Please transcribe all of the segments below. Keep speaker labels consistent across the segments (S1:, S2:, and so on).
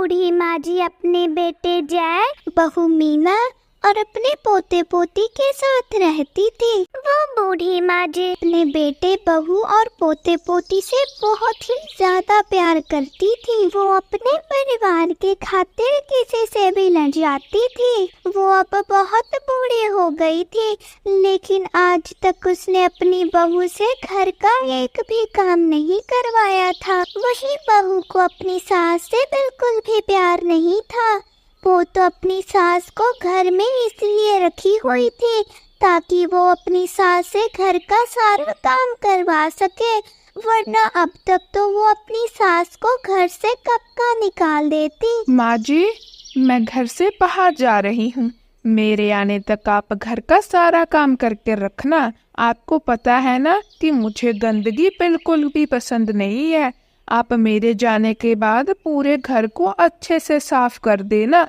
S1: बूढ़ी माँ जी अपने बेटे जय, बहू मीना और अपने पोते पोती के साथ रहती थी। वो बूढ़ी माँ जी अपने बेटे बहू और पोते पोती से बहुत ही ज्यादा प्यार करती थी। वो अपने परिवार के खातिर किसी से भी लड़ जाती थी। वो अब बहुत बूढ़ी हो गई थी, लेकिन आज तक उसने अपनी बहू से घर का एक भी काम नहीं करवाया था। वही बहू को अपनी सास से बिल्कुल भी प्यार नहीं था। वो तो अपनी सास को घर में इसलिए रखी हुई थी ताकि वो अपनी सास से घर का सारा काम करवा सके, वरना अब तक तो वो अपनी सास को घर से कब का निकाल देती।
S2: माँ जी, मैं घर से बाहर जा रही हूँ। मेरे आने तक आप घर का सारा काम करके रखना। आपको पता है ना कि मुझे गंदगी बिल्कुल भी पसंद नहीं है। आप मेरे जाने के बाद पूरे घर को अच्छे से साफ कर देना।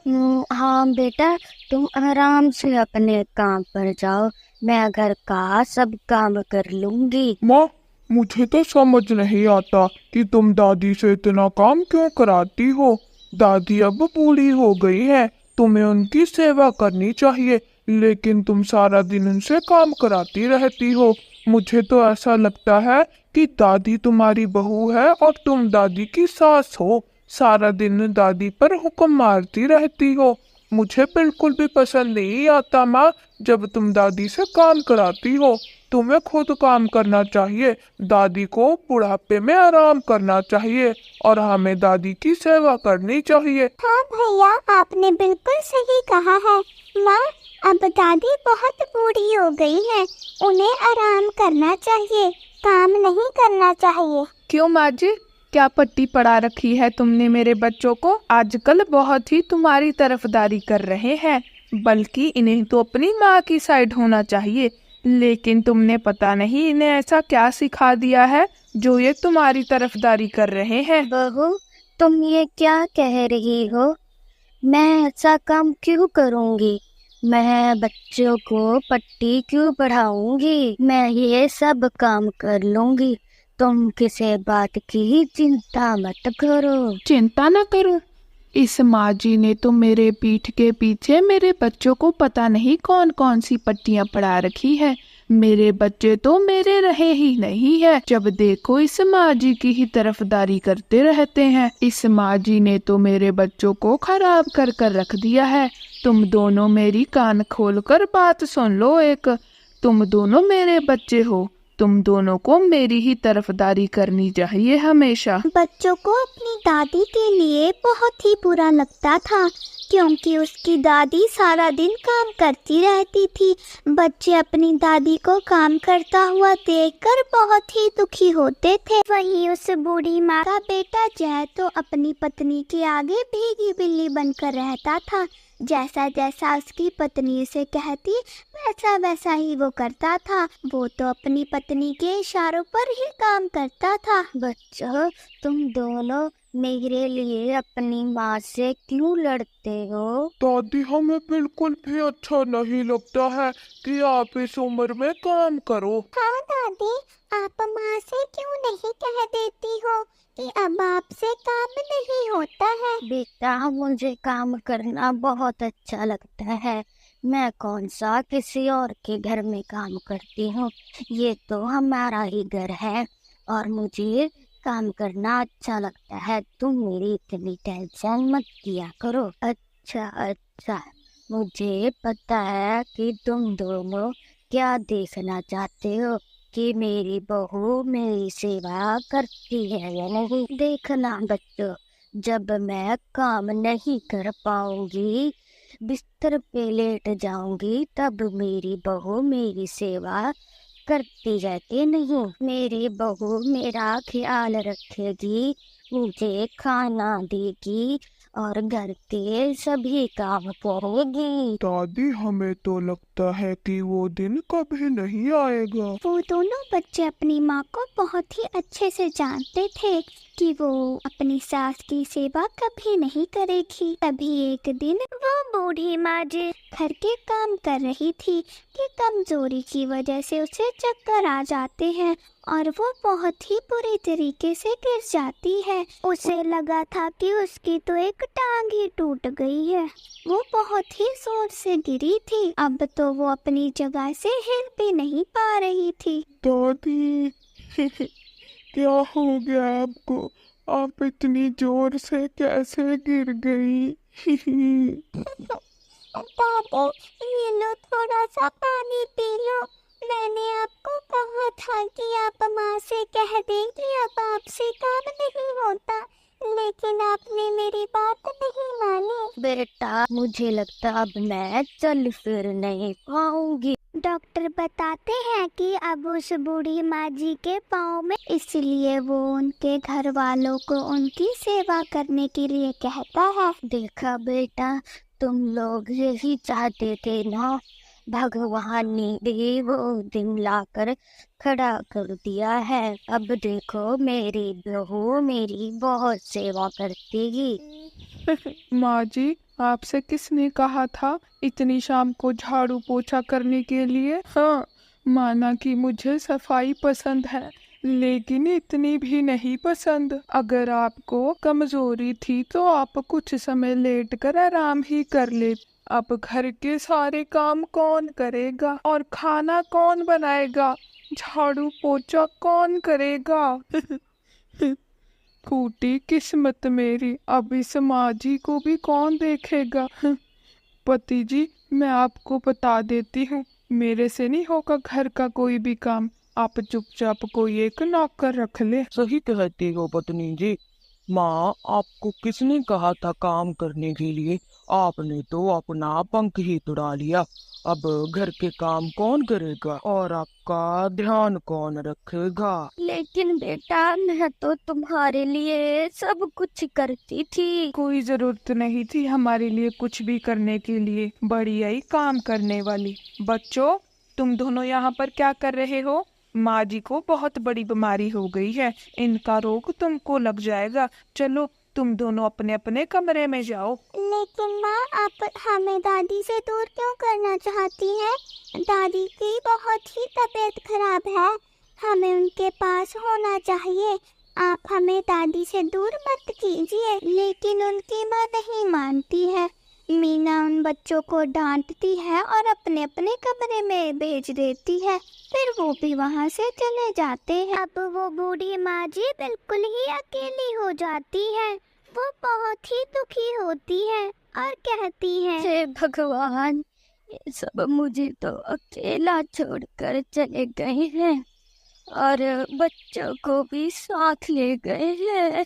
S3: हाँ बेटा, तुम आराम से अपने काम पर जाओ, मैं घर का सब काम कर लूंगी।
S4: माँ, मुझे तो समझ नहीं आता कि तुम दादी से इतना काम क्यों कराती हो। दादी अब बूढ़ी हो गई है, तुम्हें उनकी सेवा करनी चाहिए, लेकिन तुम सारा दिन उनसे काम कराती रहती हो। मुझे तो ऐसा लगता है कि दादी तुम्हारी बहू है और तुम दादी की सास हो। सारा दिन दादी पर हुक्म मारती रहती हो। मुझे बिल्कुल भी पसंद नहीं आता माँ, जब तुम दादी से काम कराती हो। तुम्हें खुद काम करना चाहिए। दादी को बुढ़ापे में आराम करना चाहिए और हमें दादी की सेवा करनी चाहिए।
S1: हाँ भैया, आपने बिल्कुल सही कहा है। माँ, अब दादी बहुत बूढ़ी हो गई है, उन्हें आराम करना चाहिए, काम नहीं करना चाहिए।
S2: क्यों माँ जी, क्या पट्टी पड़ा रखी है तुमने मेरे बच्चों को? आजकल बहुत ही तुम्हारी तरफदारी कर रहे हैं, बल्कि इन्हें तो अपनी माँ की साइड होना चाहिए। लेकिन तुमने पता नहीं इन्हें ऐसा क्या सिखा दिया है जो ये तुम्हारी तरफदारी कर रहे हैं।
S3: बहू, तुम ये क्या कह रही हो? मैं ऐसा काम क्यों करूंगी? मैं बच्चों को पट्टी क्यों पढ़ाऊंगी? मैं ये सब काम कर लूंगी। तुम किसी बात की चिंता मत करो।
S2: चिंता न करूं? इस माँ जी ने तो मेरे पीठ के पीछे मेरे बच्चों को पता नहीं कौन कौन सी पट्टियां पढ़ा रखी है। मेरे बच्चे तो मेरे रहे ही नहीं है। जब देखो इस माँ जी की ही तरफदारी करते रहते हैं। इस माँ जी ने तो मेरे बच्चों को खराब कर कर रख दिया है। तुम दोनों मेरी कान खोलकर बात सुन लो। एक तुम दोनों मेरे बच्चे हो, तुम दोनों को मेरी ही तरफदारी करनी चाहिए हमेशा।
S1: बच्चों को अपनी दादी के लिए बहुत ही बुरा लगता था, क्योंकि उसकी दादी सारा दिन काम करती रहती थी। बच्चे अपनी दादी को काम करता हुआ देखकर बहुत ही दुखी होते थे। वहीं उस बूढ़ी माँ का बेटा जय तो अपनी पत्नी के आगे भीगी बिल्ली बनकर रहता था। जैसा जैसा उसकी पत्नी उसे कहती, वैसा वैसा ही वो करता था। वो तो अपनी पत्नी के इशारों पर ही काम करता था।
S3: बच्चों, तुम दोनों मेरे लिए अपनी माँ से क्यों लड़ते हो?
S4: दादी, हमें बिल्कुल भी अच्छा नहीं लगता है कि आप इस उम्र में काम करो।
S1: हाँ दादी, आप माँ से क्यों नहीं कह देती हो कि अब आपसे काम नहीं होता है?
S3: बेटा, मुझे काम करना बहुत अच्छा लगता है। मैं कौन सा किसी और के घर में काम करती हूँ? ये तो हमारा ही घर है और मुझे काम करना अच्छा लगता है। तुम मेरी इतनी टेंशन मत किया करो। अच्छा, मुझे पता है कि तुम दोनों क्या देखना चाहते हो, कि मेरी बहू मेरी सेवा करती है या नहीं। देखना बच्चों, जब मैं काम नहीं कर पाऊंगी, बिस्तर पे लेट जाऊंगी, तब मेरी बहू मेरी सेवा करती रहती नहीं। मेरी बहू मेरा ख्याल रखेगी, मुझे खाना देगी और घर के सभी काम करेगी।
S4: दादी, हमें तो लगता है कि वो दिन कभी नहीं आएगा।
S1: वो दोनों बच्चे अपनी माँ को बहुत ही अच्छे से जानते थे, कि वो अपनी सास की सेवा कभी नहीं करेगी। तभी एक दिन वो बूढ़ी माँ जी घर के काम कर रही थी कि कमजोरी की वजह से उसे चक्कर आ जाते हैं और वो बहुत ही बुरी तरीके से गिर जाती है। उसे लगा था कि उसकी तो एक टांग ही टूट गई है। वो बहुत ही जोर से गिरी थी। अब तो वो अपनी जगह से हिल भी नहीं पा रही थी।
S4: दादी क्या हो गया आपको? आप इतनी जोर से कैसे गिर गई?
S1: बाबू, ये लो थोड़ा सा पानी पी लो। मैंने आपको कहा था कि आप माँ से कह दें कि अब आपसे काम नहीं होता, लेकिन आपने मेरी बात नहीं मानी।
S3: बेटा, मुझे लगता अब मैं चल फिर नहीं पाऊंगी।
S1: डॉक्टर बताते हैं कि अब उस बूढ़ी माँ जी के पाँव में, इसलिए वो उनके घर वालों को उनकी सेवा करने के लिए कहता है।
S3: देखा बेटा, तुम लोग यही चाहते थे ना। भगवान ने भी वो दिन लाकर खड़ा कर दिया है। अब देखो, मेरी बहू मेरी बहुत सेवा करती।
S2: माँ जी, आपसे किसने कहा था इतनी शाम को झाड़ू पोछा करने के लिए? हाँ, माना कि मुझे सफाई पसंद है, लेकिन इतनी भी नहीं पसंद। अगर आपको कमजोरी थी तो आप कुछ समय लेट कर आराम ही कर ले। अब घर के सारे काम कौन करेगा और खाना कौन बनाएगा? झाड़ू पोछा कौन करेगा? फूटी किस्मत मेरी, अब इस माँ जी को भी कौन देखेगा? पति जी, मैं आपको बता देती हूँ, मेरे से नहीं होगा घर का कोई भी काम। आप चुपचाप कोई एक नौकर रख ले।
S4: सही कहती हो पत्नी जी। माँ, आपको किसने कहा था काम करने के लिए? आपने तो अपना पंख ही तुड़ा लिया। अब घर के काम कौन करेगा और आपका ध्यान कौन रखेगा?
S3: लेकिन बेटा, मैं तो तुम्हारे लिए सब कुछ करती थी।
S2: कोई जरूरत नहीं थी हमारे लिए कुछ भी करने के लिए, बड़ी आई काम करने वाली। बच्चों, तुम दोनों यहाँ पर क्या कर रहे हो? माँ जी को बहुत बड़ी बीमारी हो गई है, इनका रोग तुमको लग जाएगा। चलो, तुम दोनों अपने अपने कमरे में जाओ।
S1: लेकिन माँ, आप हमें दादी से दूर क्यों करना चाहती हैं? दादी की बहुत ही तबीयत खराब है, हमें उनके पास होना चाहिए। आप हमें दादी से दूर मत कीजिए। लेकिन उनकी माँ नहीं मानती है। मीना उन बच्चों को डांटती है और अपने अपने कमरे में भेज देती है। फिर वो भी वहाँ से चले जाते हैं। अब वो बूढ़ी माँ जी बिल्कुल ही अकेली हो जाती है। वो बहुत ही दुखी होती है और कहती है,
S3: हे भगवान, ये सब मुझे तो अकेला छोड़कर चले गए हैं और बच्चों को भी साथ ले गए हैं।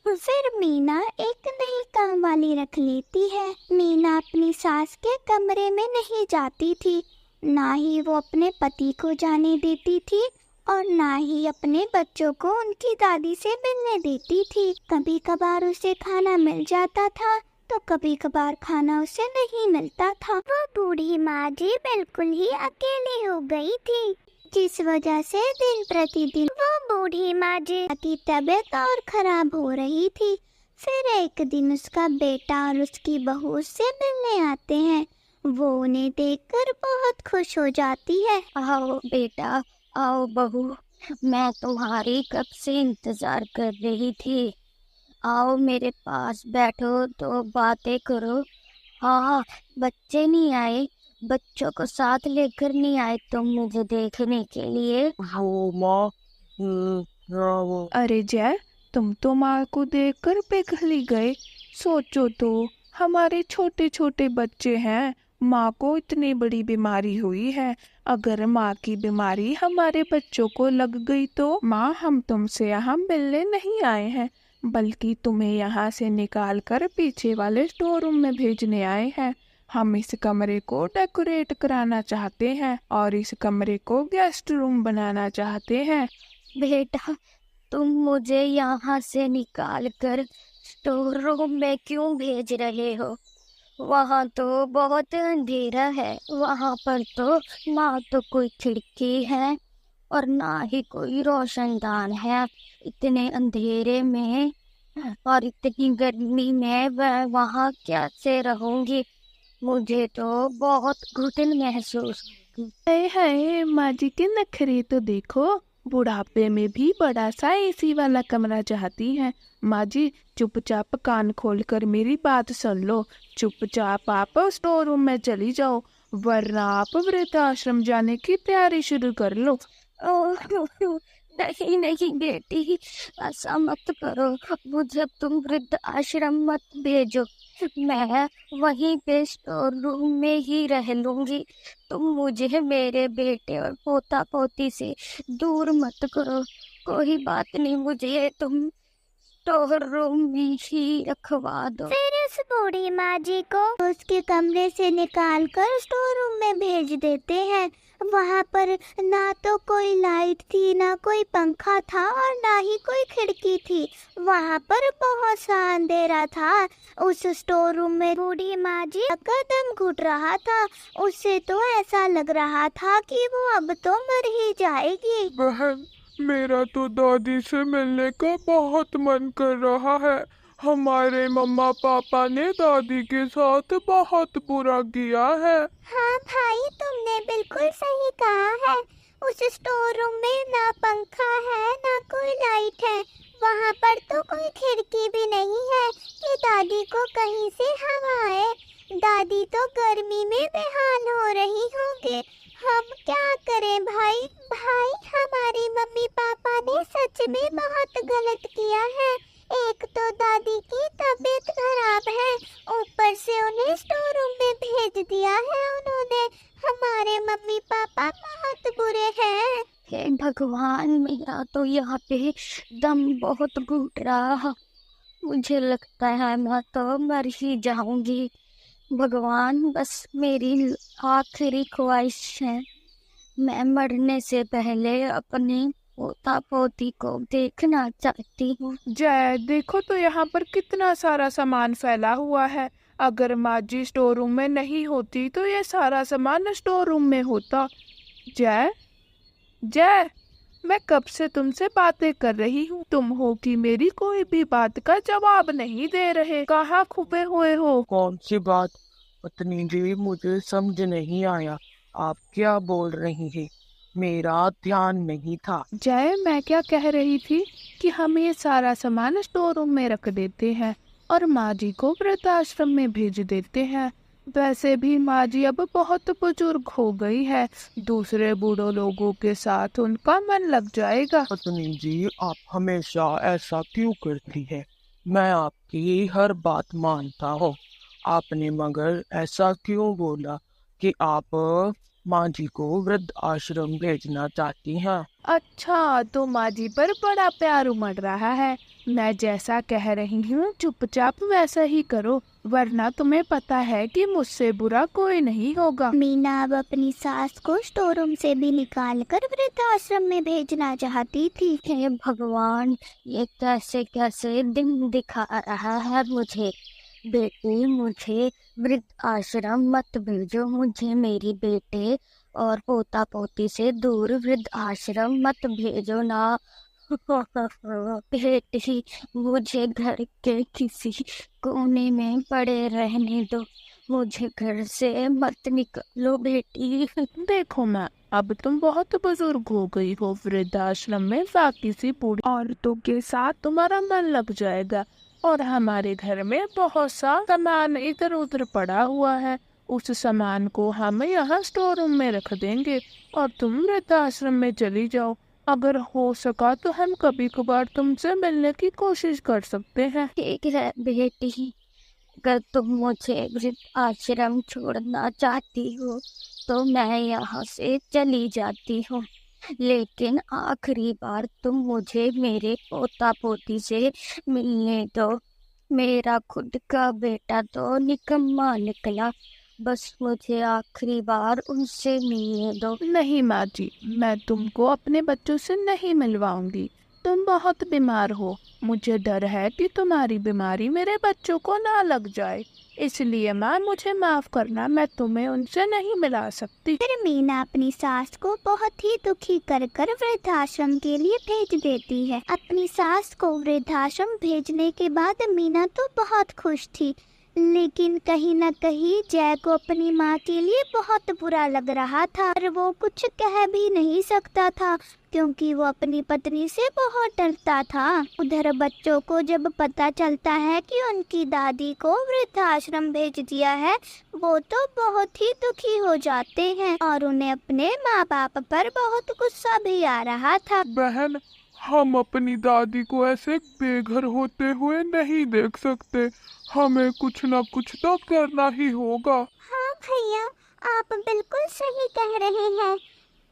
S1: फिर मीना एक नई काम वाली रख लेती है। मीना अपनी सास के कमरे में नहीं जाती थी, ना ही वो अपने पति को जाने देती थी और ना ही अपने बच्चों को उनकी दादी से मिलने देती थी। कभी कभार उसे खाना मिल जाता था तो कभी कभार खाना उसे नहीं मिलता था। वो बूढ़ी माँ जी बिल्कुल ही अकेली हो गई थी, जिस वजह से दिन प्रतिदिन वो बूढ़ी माँ जी की तबीयत और खराब हो रही थी। फिर एक दिन उसका बेटा और उसकी बहू उससे मिलने आते हैं। वो उन्हें देखकर बहुत खुश हो जाती है।
S3: आओ बेटा, आओ बहू, मैं तुम्हारी कब से इंतजार कर रही थी। आओ मेरे पास बैठो तो बातें करो। हाँ, बच्चे नहीं आए, बच्चों को साथ लेकर नहीं आए तुम मुझे देखने के लिए?
S4: वो माँ, हाँ वो।
S2: अरे जय, तुम तो माँ को देखकर पिघल ही गए। सोचो तो, हमारे छोटे छोटे बच्चे हैं, माँ को इतनी बड़ी बीमारी हुई है। अगर माँ की बीमारी हमारे बच्चों को लग गई तो? माँ, हम तुमसे यहाँ मिलने नहीं आए हैं, बल्कि तुम्हें यहाँ से निकाल कर पीछे वाले स्टोर रूम में भेजने आए हैं। हम इस कमरे को डेकोरेट कराना चाहते हैं और इस कमरे को गेस्ट रूम बनाना चाहते हैं।
S3: बेटा, तुम मुझे यहाँ से निकाल कर स्टोर रूम में क्यों भेज रहे हो? वहाँ तो बहुत अंधेरा है, वहाँ पर तो ना तो कोई खिड़की है और ना ही कोई रोशनदान है। इतने अंधेरे में और इतनी गर्मी में मैं वहाँ कैसे रहूंगी? मुझे तो बहुत घुटन महसूस होगी।
S2: हाय हाय, माँ जी के नखरे तो देखो। बुढ़ापे में भी बड़ा सा एसी वाला कमरा चाहती हैं। माँ जी, चुपचाप कान खोल कर मेरी बात सुन लो। चुपचाप आप स्टोर रूम में चली जाओ, वरना आप वृद्धाश्रम जाने की तैयारी शुरू कर लो।
S3: ओह, नहीं नहीं बेटी, ऐसा मत करो। मुझे तुम वृद्ध आश्रम मत भेजो। मैं वहीं पे स्टोर रूम में ही रह लूंगी। तुम मुझे मेरे बेटे और पोता पोती से दूर मत करो। कोई बात नहीं, मुझे तुम स्टोर रूम में ही रखवा दो।
S1: फिर उस बूढ़ी माँ जी को उसके कमरे से निकाल कर स्टोर रूम में भेज देते हैं। वहाँ पर ना तो कोई लाइट थी, ना कोई पंखा था और ना ही कोई खिड़की थी। वहाँ पर बहुत सा अंधेरा था। उस स्टोर रूम में बूढ़ी माँ जी का दम घुट रहा था। उससे तो ऐसा लग रहा था कि वो अब तो मर ही जाएगी।
S4: बहन, मेरा तो दादी से मिलने का बहुत मन कर रहा है। हमारे मम्मा पापा ने दादी के साथ बहुत बुरा किया है।
S1: हाँ भाई, तुमने बिल्कुल सही कहा है। उस स्टोर रूम में ना पंखा है, ना कोई लाइट है। वहाँ पर तो कोई खिड़की भी नहीं है कि दादी को कहीं से हवा आए। दादी तो गर्मी में बेहाल हो रही होंगी। हम क्या करें भाई? भाई, हमारी मम्मी पापा ने सच में बहुत गलत किया है। एक तो दादी की तबीयत खराब है, ऊपर से उन्हें स्टोर रूम में भेज दिया है उन्होंने। हमारे मम्मी पापा बहुत बुरे हैं।
S3: हे भगवान, मेरा तो यहाँ पे दम बहुत घुट रहा। मुझे लगता है मैं तो मर ही जाऊंगी। भगवान, बस मेरी आखिरी ख्वाहिश है, मैं मरने से पहले अपने पोता पोती को देखना चाहती हूँ।
S2: जय, देखो तो यहाँ पर कितना सारा सामान फैला हुआ है। अगर माँ जी स्टोर रूम में नहीं होती तो ये सारा सामान स्टोर रूम में होता। जय, जय, मैं कब से तुमसे बातें कर रही हूँ, तुम हो कि मेरी कोई भी बात का जवाब नहीं दे रहे। कहाँ छुपे हुए हो?
S4: कौन सी बात पत्नी जी? मुझे समझ नहीं आया, आप क्या बोल रही हैं? मेरा ध्यान नहीं था।
S2: जय, मैं क्या कह रही थी कि हम ये सारा सामान स्टोर रूम में रख देते हैं और माँ जी को वृद्धाश्रम में भेज देते हैं। वैसे भी माँ जी अब बहुत बुजुर्ग हो गई है, दूसरे बूढ़ों लोगों के साथ उनका मन लग जाएगा।
S4: पत्नी जी, आप हमेशा ऐसा क्यों करती है? मैं आपकी हर बात मानता हूँ। आपने मगर ऐसा क्यों बोला कि आप माँ जी को वृद्ध आश्रम भेजना चाहती हैं?
S2: अच्छा, तो माँ जी पर बड़ा प्यार उमड़ रहा है। मैं जैसा कह रही हूँ चुपचाप वैसा ही करो, वरना तुम्हें पता है कि मुझसे बुरा कोई नहीं होगा।
S1: मीना अब अपनी सास को स्टोर रूम से भी निकाल कर वृद्धाश्रम में भेजना चाहती थी।
S3: हे भगवान, ये कैसे कैसे दिन दिखा रहा है मुझे। बेटी, मुझे वृद्ध आश्रम मत भेजो। मुझे मेरी बेटे और पोता पोती से दूर वृद्ध आश्रम मत भेजो ना। बेटी, मुझे घर के किसी कोने में पड़े रहने दो। मुझे घर से मत निकालो बेटी।
S2: देखो माँ, अब तुम बहुत बुजुर्ग हो गई हो। वृद्धाश्रम में बाकी सी बूढ़ी औरतों के साथ तुम्हारा मन लग जाएगा और हमारे घर में बहुत सा सामान इधर उधर पड़ा हुआ है। उस सामान को हम यहाँ स्टोर रूम में रख देंगे और तुम वृद्धाश्रम में चली जाओ। अगर हो सका तो हम कभी कभार तुमसे मिलने की कोशिश कर सकते हैं।
S3: ठीक है बेटी, अगर तुम मुझे वृद्ध आश्रम छोड़ना चाहती हो तो मैं यहाँ से चली जाती हूँ, लेकिन आखिरी बार तुम मुझे मेरे पोता पोती से मिलने दो। मेरा खुद का बेटा तो निकम्मा निकला, बस मुझे आखिरी बार उनसे मिलने दो।
S2: नहीं माँ जी, मैं तुमको अपने बच्चों से नहीं मिलवाऊंगी। तुम बहुत बीमार हो, मुझे डर है कि तुम्हारी बीमारी मेरे बच्चों को ना लग जाए, इसलिए माँ मुझे माफ करना, मैं तुम्हें उनसे नहीं मिला सकती।
S1: फिर मीना अपनी सास को बहुत ही दुखी कर कर वृद्धाश्रम के लिए भेज देती है। अपनी सास को वृद्धाश्रम भेजने के बाद मीना तो बहुत खुश थी, लेकिन कहीं न कहीं जय को अपनी माँ के लिए बहुत बुरा लग रहा था और वो कुछ कह भी नहीं सकता था क्योंकि वो अपनी पत्नी से बहुत डरता था। उधर बच्चों को जब पता चलता है कि उनकी दादी को वृद्धाश्रम भेज दिया है, वो तो बहुत ही दुखी हो जाते हैं और उन्हें अपने माँ बाप पर बहुत गुस्सा भी आ रहा था।
S4: बहन, हम अपनी दादी को ऐसे बेघर होते हुए नहीं देख सकते। हमें कुछ न कुछ तो करना ही होगा।
S1: हाँ भैया, आप बिल्कुल सही कह रहे हैं।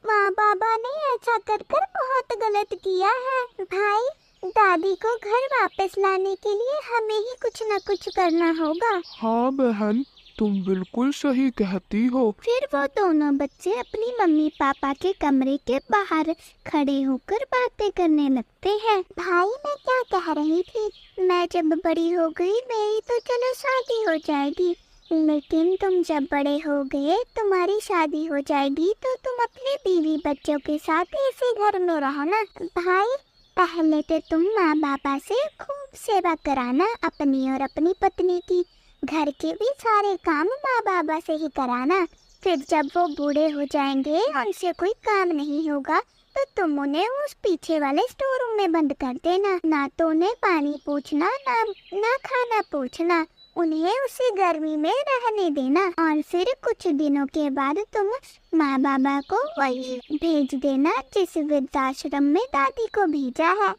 S1: माँ बाबा ने ऐसा कर कर बहुत गलत किया है। भाई, दादी को घर वापस लाने के लिए हमें ही कुछ न कुछ करना होगा।
S4: हाँ बहन, तुम बिल्कुल सही कहती हो।
S1: फिर वो दोनों बच्चे अपनी मम्मी पापा के कमरे के बाहर खड़े होकर बातें करने लगते हैं। भाई, मैं क्या कह रही थी, मैं जब बड़ी हो गई मेरी तो चलो शादी हो जाएगी, लेकिन तुम जब बड़े हो गए, तुम्हारी शादी हो जाएगी तो तुम अपने बीवी बच्चों के साथ इसी घर में रहो ना। भाई, पहले तो तुम माँ बाबा से खूब सेवा कराना अपनी और अपनी पत्नी की। घर के भी सारे काम माँ बाबा से ही कराना। फिर जब वो बूढ़े हो जाएंगे, उनसे कोई काम नहीं होगा, तो तुम उन्हें उस पीछे वाले स्टोर रूम में बंद कर देना। ना तो उन्हें पानी पूछना, ना खाना पूछना, उन्हें उसी गर्मी में रहने देना। और फिर कुछ दिनों के बाद तुम माँ बाबा को वही भेज देना जिस वृद्धाश्रम में दादी को भेजा है।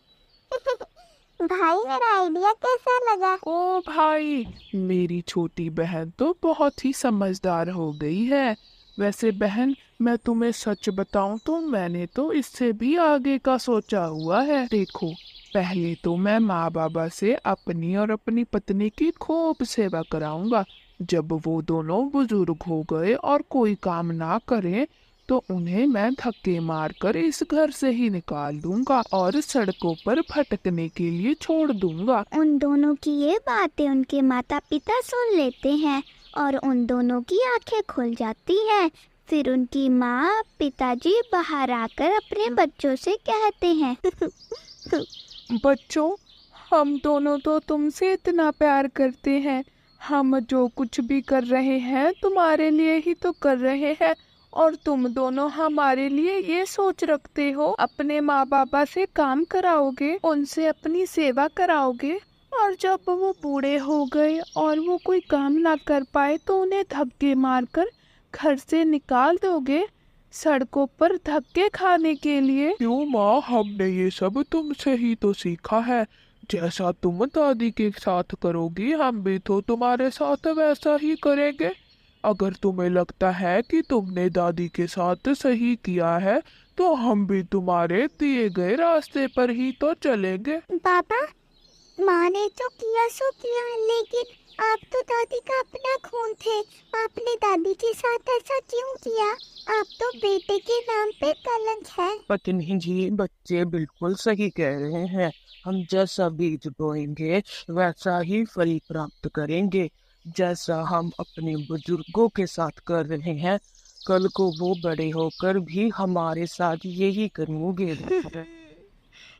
S1: भाई, मेरा आइडिया कैसा लगा?
S2: ओ भाई, मेरी छोटी बहन तो बहुत ही समझदार हो गई है। वैसे बहन, मैं तुम्हें सच बताऊं तो मैंने तो इससे भी आगे का सोचा हुआ है। देखो, पहले तो मैं माँ बाबा से अपनी और अपनी पत्नी की खूब सेवा कराऊंगा। जब वो दोनों बुजुर्ग हो गए और कोई काम ना करें, तो उन्हें मैं धक्के मारकर इस घर से ही निकाल दूंगा और सड़कों पर भटकने के लिए छोड़ दूंगा।
S1: उन दोनों की ये बातें उनके माता पिता सुन लेते हैं और उन दोनों की आंखें खुल जाती हैं। फिर उनकी माँ पिताजी बाहर आकर अपने बच्चों से कहते हैं,
S2: बच्चों, हम दोनों तो तुमसे इतना प्यार करते हैं। हम जो कुछ भी कर रहे हैं तुम्हारे लिए ही तो कर रहे हैं, और तुम दोनों हमारे लिए ये सोच रखते हो अपने माँ बाबा से काम कराओगे, उनसे अपनी सेवा कराओगे, और जब वो बूढ़े हो गए और वो कोई काम ना कर पाए तो उन्हें धक्के मारकर घर से निकाल दोगे सड़कों पर धक्के खाने के लिए।
S4: क्यों माँ, हमने ये सब तुमसे ही तो सीखा है। जैसा तुम दादी के साथ करोगी, हम भी तो तुम्हारे साथ वैसा ही करेंगे। अगर तुम्हें लगता है कि तुमने दादी के साथ सही किया है, तो हम भी तुम्हारे दिए गए रास्ते पर ही तो चलेंगे।
S1: पापा, माँ ने तो किया सो किया, लेकिन आप तो दादी का अपना खून थे। आपने दादी के साथ ऐसा क्यों किया? आप तो बेटे के नाम पे कलंक है।
S5: पत्नी जी, बच्चे बिल्कुल सही कह रहे हैं। हम जैसा बीज बोएंगे वैसा ही फल प्राप्त करेंगे। जैसा हम अपने बुजुर्गों के साथ कर रहे हैं, कल को वो बड़े होकर भी हमारे साथ यही करेंगे।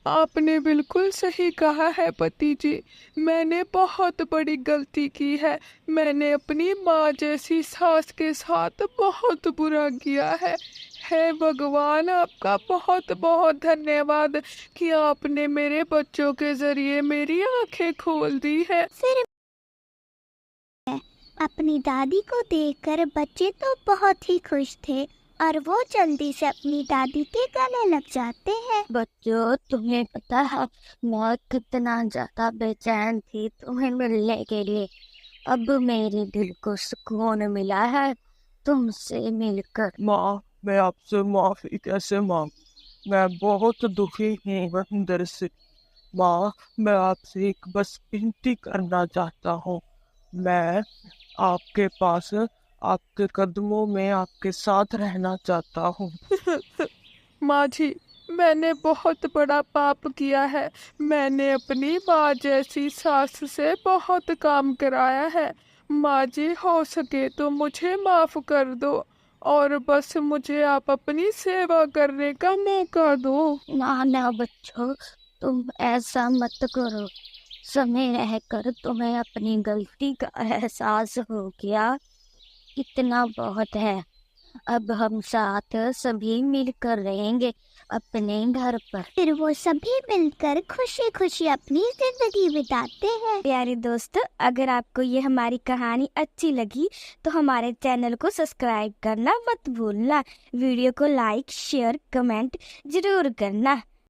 S2: आपने बिल्कुल सही कहा है पति जी। मैंने बहुत बड़ी गलती की है। मैंने अपनी माँ जैसी सास के साथ बहुत बुरा किया है। हे भगवान, आपका बहुत बहुत धन्यवाद कि आपने मेरे बच्चों के जरिए मेरी आंखें खोल दी है।
S1: फिर अपनी दादी को देखकर बच्चे तो बहुत ही खुश थे और वो जल्दी से अपनी दादी के गले लग जाते हैं।
S3: बच्चों, तुम्हें पता है मैं कितना ज्यादा बेचैन थी तुम्हें मिलने के लिए। अब मेरे दिल को सुकून मिला है तुमसे मिलकर।
S5: माँ, मैं आपसे माफी कैसे मांगू? मैं बहुत दुखी हूँ अंदर से। माँ, मैं आपसे एक बस विनती करना चाहता हूँ। मैं आपके पास, आपके कदमों में आपके साथ रहना चाहता हूँ।
S2: माँ जी, मैंने बहुत बड़ा पाप किया है। मैंने अपनी माँ जैसी सास से बहुत काम कराया है। माँ जी, हो सके तो मुझे माफ कर दो और बस मुझे आप अपनी सेवा करने का मौका दो।
S3: ना ना बच्चों, तुम ऐसा मत करो। समय रहकर तुम्हें अपनी गलती का एहसास हो गया, इतना बहुत है। अब हम साथ सभी मिलकर रहेंगे अपने घर पर।
S1: फिर वो सभी मिलकर खुशी खुशी अपनी जिंदगी बिताते हैं।
S3: प्यारे दोस्तों, अगर आपको ये हमारी कहानी अच्छी लगी तो हमारे चैनल को सब्सक्राइब करना मत भूलना। वीडियो को लाइक, शेयर, कमेंट जरूर करना।